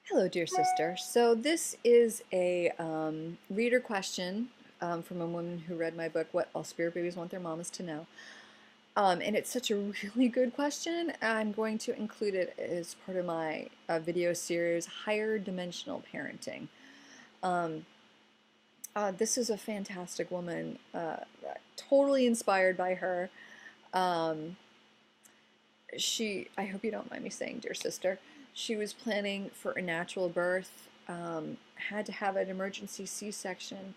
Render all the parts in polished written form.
Hello, dear sister. So this is a reader question from a woman who read my book, What All Spirit Babies Want Their Mamas to Know. And it's such a really good question. I'm going to include it as part of my video series, Higher Dimensional Parenting. Um, this is a fantastic woman, totally inspired by her. Um, I hope you don't mind me saying, dear sister, she was planning for a natural birth, had to have an emergency C-section,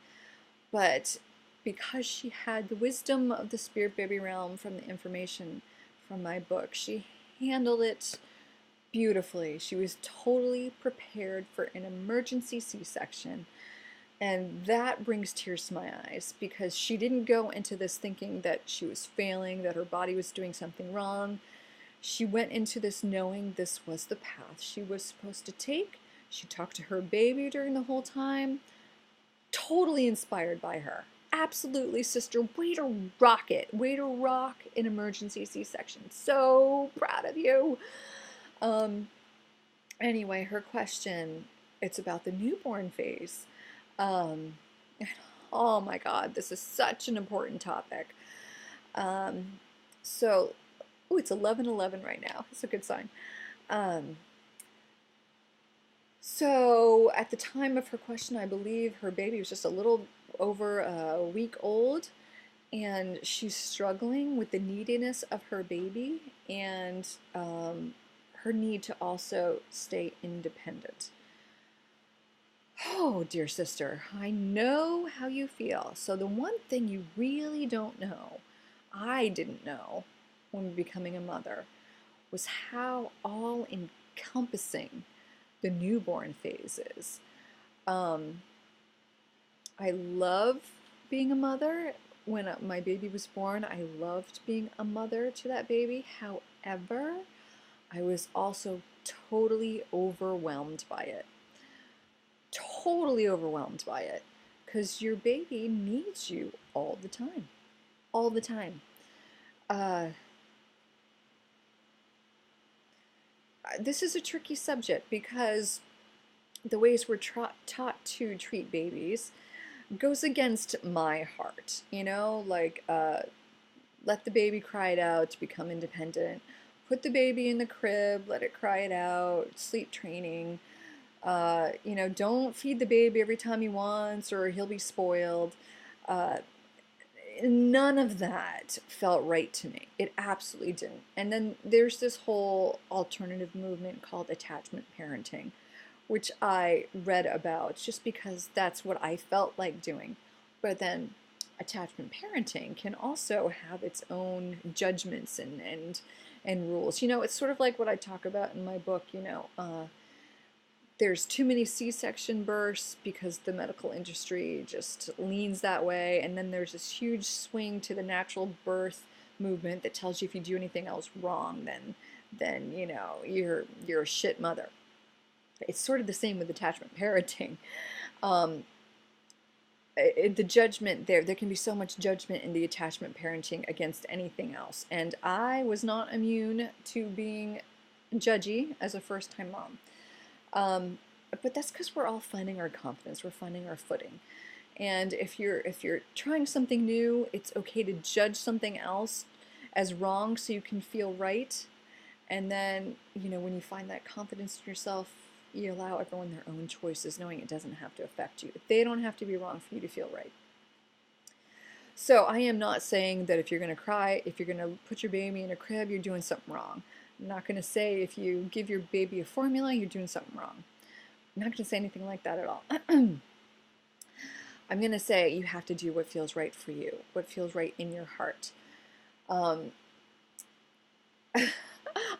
but because she had the wisdom of the spirit baby realm from the information from my book, she handled it beautifully. She was totally prepared for an emergency C-section. And that brings tears to my eyes because she didn't go into this thinking that she was failing, that her body was doing something wrong. She went into this knowing this was the path she was supposed to take. She talked to her baby during the whole time. Totally inspired by her. Absolutely, sister. Way to rock it. Way to rock an emergency C-section. So proud of you. Um, anyway, her question, it's about the newborn phase. Um, oh my God, this is such an important topic. Um, so Oh, it's 11:11 right now. That's a good sign. Um, so at the time of her question, I believe her baby was just a little over a week old, and she's struggling with the neediness of her baby and her need to also stay independent. Oh, dear sister, I know how you feel. So the one thing you really don't know, I didn't know when becoming a mother, was how all encompassing the newborn phase is. Um, I love being a mother. When my baby was born, I loved being a mother to that baby. However, I was also totally overwhelmed by it. Totally overwhelmed by it. Because your baby needs you all the time. All the time. Uh, this is a tricky subject because the ways we're taught to treat babies goes against my heart, like let the baby cry it out to become independent, put the baby in the crib, let it cry it out, sleep training, don't feed the baby every time he wants or he'll be spoiled. Uh, None of that felt right to me. It absolutely didn't. And then there's this whole alternative movement called attachment parenting, which I read about just because that's what I felt like doing. But then attachment parenting can also have its own judgments and rules. It's sort of like what I talk about in my book, there's too many C-section births because the medical industry just leans that way, and then there's this huge swing to the natural birth movement that tells you if you do anything else wrong, then you're a shit mother. It's sort of the same with attachment parenting. Um, the judgment there can be so much judgment in the attachment parenting against anything else. And I was not immune to being judgy as a first-time mom. But that's because we're all finding our confidence, we're finding our footing. And if you're trying something new, it's okay to judge something else as wrong so you can feel right. And then, when you find that confidence in yourself, you allow everyone their own choices, knowing it doesn't have to affect you. They don't have to be wrong for you to feel right. So I am not saying that if you're going to cry, if you're going to put your baby in a crib, you're doing something wrong. I'm not going to say if you give your baby a formula, you're doing something wrong. I'm not going to say anything like that at all. I'm going to say you have to do what feels right for you, what feels right in your heart.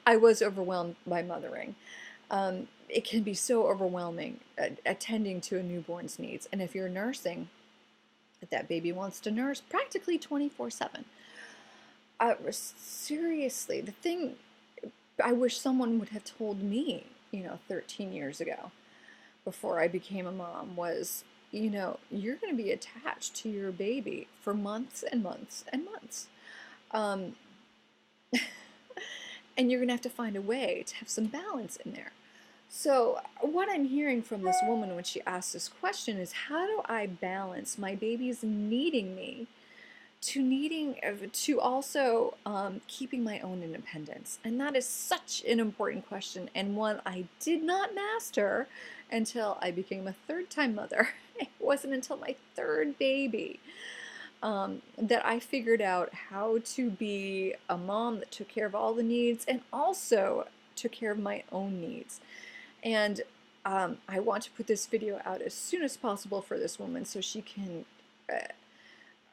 I was overwhelmed by mothering. It can be so overwhelming attending to a newborn's needs. And if you're nursing, that baby wants to nurse practically 24/7. Seriously, the thing I wish someone would have told me, 13 years ago before I became a mom was, you're going to be attached to your baby for months and months and months. And you're going to have to find a way to have some balance in there. So what I'm hearing from this woman when she asks this question is, how do I balance my baby's needing me to needing to also keeping my own independence? And that is such an important question, and one I did not master until I became a third-time mother. It wasn't until my third baby that I figured out how to be a mom that took care of all the needs and also took care of my own needs. And I want to put this video out as soon as possible for this woman so she can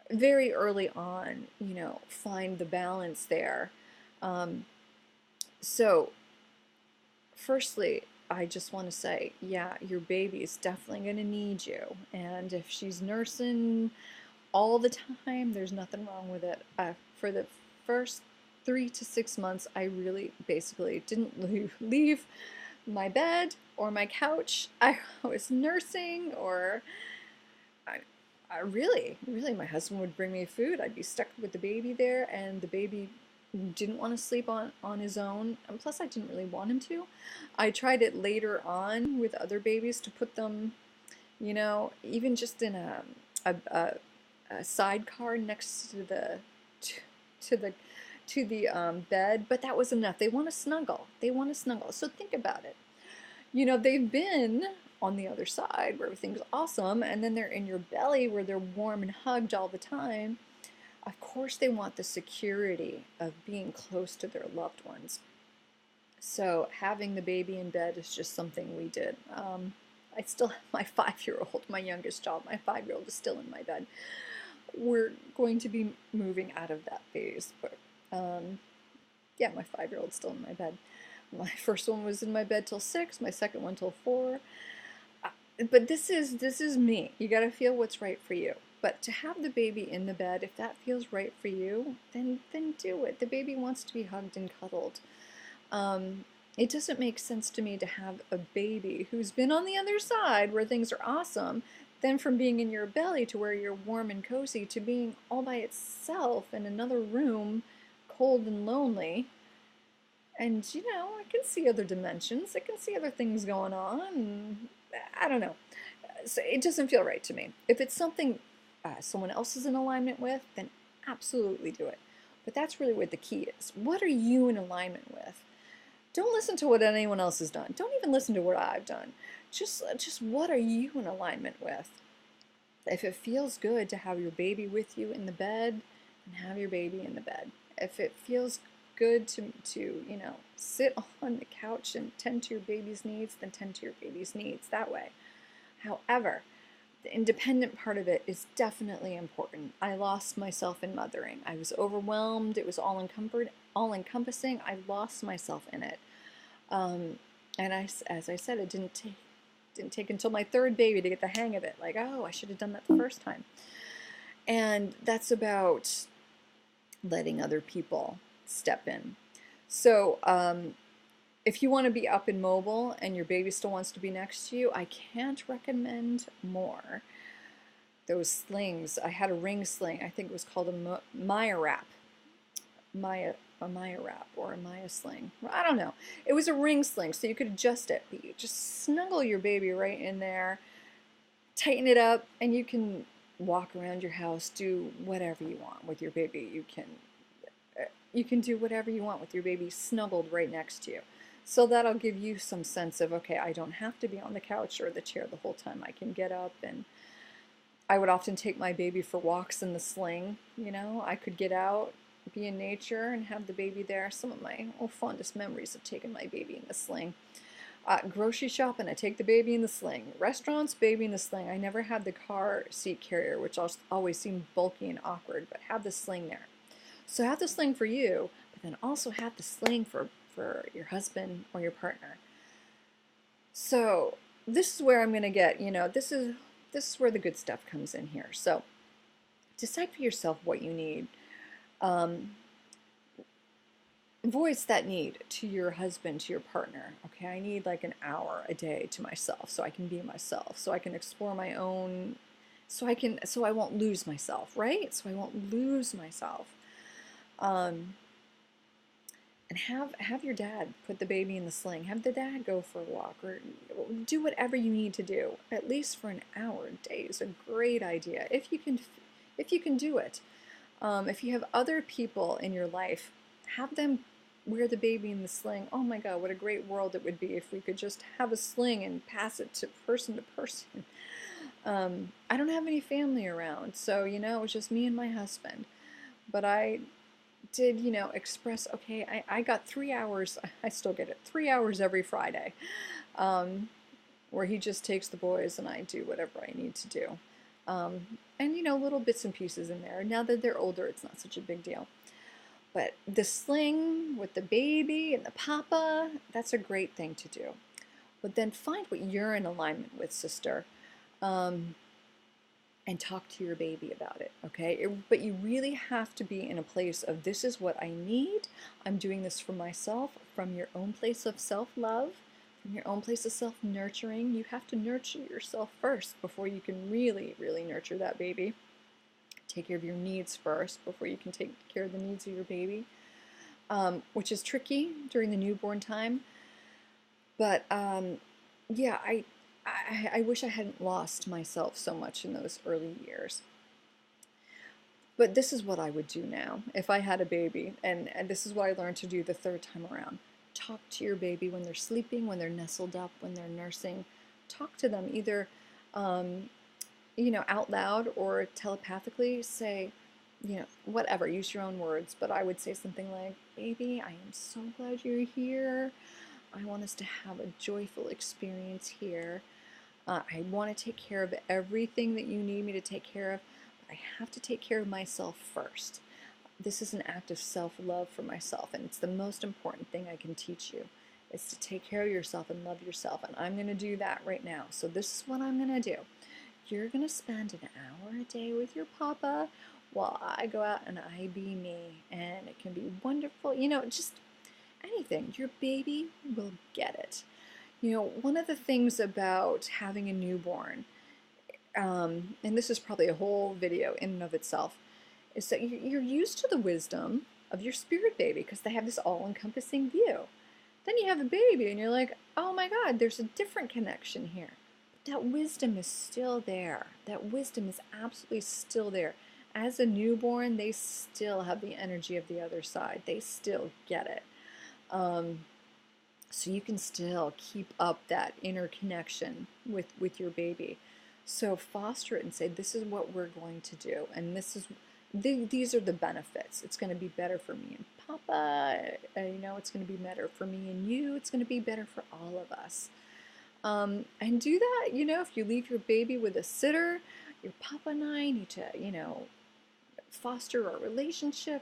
very early on, you know, find the balance there. Um, so firstly, I just want to say, yeah, your baby is definitely going to need you. And if she's nursing all the time, there's nothing wrong with it. For the first 3 to 6 months, I really basically didn't leave my bed or my couch. I was nursing, or I really, my husband would bring me food. I'd be stuck with the baby there, and the baby didn't want to sleep on his own. And plus, I didn't really want him to. I tried it later on with other babies to put them, you know, even just in a, a, a sidecar next to the to the bed, but that was enough. They want to snuggle. They want to snuggle. So think about it. You know, they've been on the other side where everything's awesome, and then they're in your belly where they're warm and hugged all the time. Of course, they want the security of being close to their loved ones. So having the baby in bed is just something we did. I still have my 5-year-old, my youngest child. My 5-year-old is still in my bed. We're going to be moving out of that phase, but yeah, my 5-year-old's still in my bed. My first one was in my bed till 6, my second one till 4. But this is me. You got to feel what's right for you. But to have the baby in the bed, if that feels right for you, then do it. The baby wants to be hugged and cuddled. It doesn't make sense to me to have a baby who's been on the other side where things are awesome, then from being in your belly to where you're warm and cozy to being all by itself in another room, cold and lonely. And, you know, I can see other dimensions. I can see other things going on. I don't know. So it doesn't feel right to me. If it's something someone else is in alignment with, then absolutely do it. But that's really what the key is. What are you in alignment with? Don't listen to what anyone else has done. Don't even listen to what I've done. Just what are you in alignment with? If it feels good to have your baby with you in the bed, then have your baby in the bed. If it feels good to you know, sit on the couch and tend to your baby's needs, then tend to your baby's needs that way. However, the independent part of it is definitely important. I lost myself in mothering. I was overwhelmed. It was all encompassing. I lost myself in it. And as I said, it didn't take until my third baby to get the hang of it. Like, oh, I should have done that the first time. And that's about letting other people step in. So if you want to be up and mobile and your baby still wants to be next to you, I can't recommend more. Those slings, I had a ring sling. I think it was called a Maya wrap. A Maya wrap or a Maya sling. I don't know. It was a ring sling, so you could adjust it. But you just snuggle your baby right in there, tighten it up, and you can walk around your house, do whatever you want with your baby. You can do whatever you want with your baby snuggled right next to you. So that'll give you some sense of, okay, I don't have to be on the couch or the chair the whole time. I can get up, and I would often take my baby for walks in the sling. You know, I could get out, be in nature, and have the baby there. Some of my fondest memories of taking my baby in the sling. Grocery shopping, I take the baby in the sling. Restaurants, baby in the sling. I never had the car seat carrier, which always seemed bulky and awkward, but have the sling there. So have the sling for you, but then also have the sling for your husband or your partner. So this is where I'm going to get, you know, this is where the good stuff comes in here. So decide for yourself what you need. Voice that need to your husband, to your partner. Okay, I need like an hour a day to myself so I can be myself, so I can explore my own, so I won't lose myself, right? So I won't lose myself. And And have your dad put the baby in the sling. Have the dad go for a walk, or do whatever you need to do. At least for an hour a day is a great idea if you can do it. If you have other people in your life, have them wear the baby in the sling. Oh my God, what a great world it would be if we could just have a sling and pass it to person. I don't have any family around, so it was just me and my husband. But I did, express, okay, I got 3 hours, I still get it, 3 hours every Friday, where he just takes the boys and I do whatever I need to do. And, little bits and pieces in there. Now that they're older, it's not such a big deal. But the sling with the baby and the papa, that's a great thing to do. But then find what you're in alignment with, sister. And talk to your baby about it, okay? But you really have to be in a place of, this is what I need. I'm doing this for myself, from your own place of self-love, from your own place of self-nurturing. You have to nurture yourself first before you can really, really nurture that baby. Take care of your needs first before you can take care of the needs of your baby, which is tricky during the newborn time. But yeah, I wish I hadn't lost myself so much in those early years. But this is what I would do now if I had a baby, and this is what I learned to do the third time around. Talk to your baby when they're sleeping, when they're nestled up, when they're nursing. Talk to them either, out loud or telepathically. Say, whatever, use your own words, but I would say something like, baby, I am so glad you're here. I want us to have a joyful experience here. I want to take care of everything that you need me to take care of, but I have to take care of myself first. This is an act of self-love for myself, and it's the most important thing I can teach you, is to take care of yourself and love yourself, and I'm going to do that right now. So this is what I'm going to do. You're going to spend an hour a day with your papa while I go out and I be me, and it can be wonderful. Just anything. Your baby will get it. One of the things about having a newborn, and this is probably a whole video in and of itself, is that you're used to the wisdom of your spirit baby because they have this all-encompassing view. Then you have a baby and you're like, oh my God, there's a different connection here. But that wisdom is still there. That wisdom is absolutely still there. As a newborn, they still have the energy of the other side. They still get it. So you can still keep up that inner connection with your baby. So foster it and say, this is what we're going to do, and these are the benefits. It's going to be better for me and Papa. It's going to be better for me and you. It's going to be better for all of us. And do that. If you leave your baby with a sitter, your Papa and I need to, foster a relationship.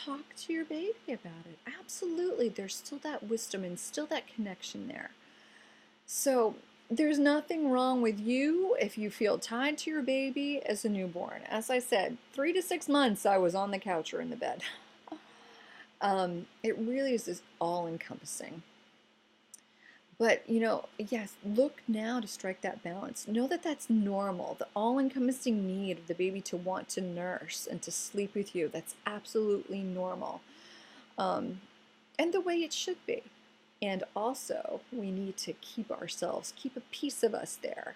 Talk to your baby about it. Absolutely, there's still that wisdom and still that connection there. So there's nothing wrong with you if you feel tied to your baby as a newborn. As I said, 3 to 6 months I was on the couch or in the bed. It really is this all-encompassing. But, yes, look now to strike that balance. Know that that's normal. The all-encompassing need of the baby to want to nurse and to sleep with you, that's absolutely normal. And the way it should be. And also, we need to keep a piece of us there,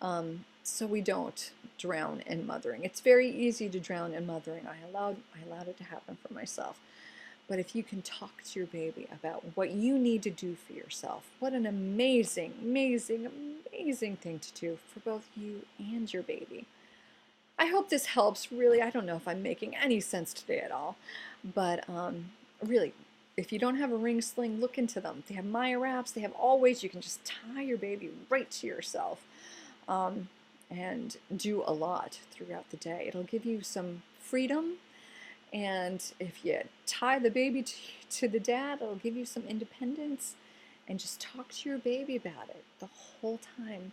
so we don't drown in mothering. It's very easy to drown in mothering. I allowed it to happen for myself. But if you can talk to your baby about what you need to do for yourself, what an amazing, amazing, amazing thing to do for both you and your baby. I hope this helps. Really, I don't know if I'm making any sense today at all, but really, if you don't have a ring sling, look into them. They have Maya wraps. They have all ways you can just tie your baby right to yourself, and do a lot throughout the day. It'll give you some freedom. And if you tie the baby to the dad, it'll give you some independence. And just talk to your baby about it the whole time.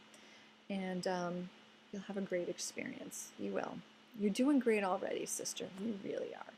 And you'll have a great experience. You will. You're doing great already, sister. You really are.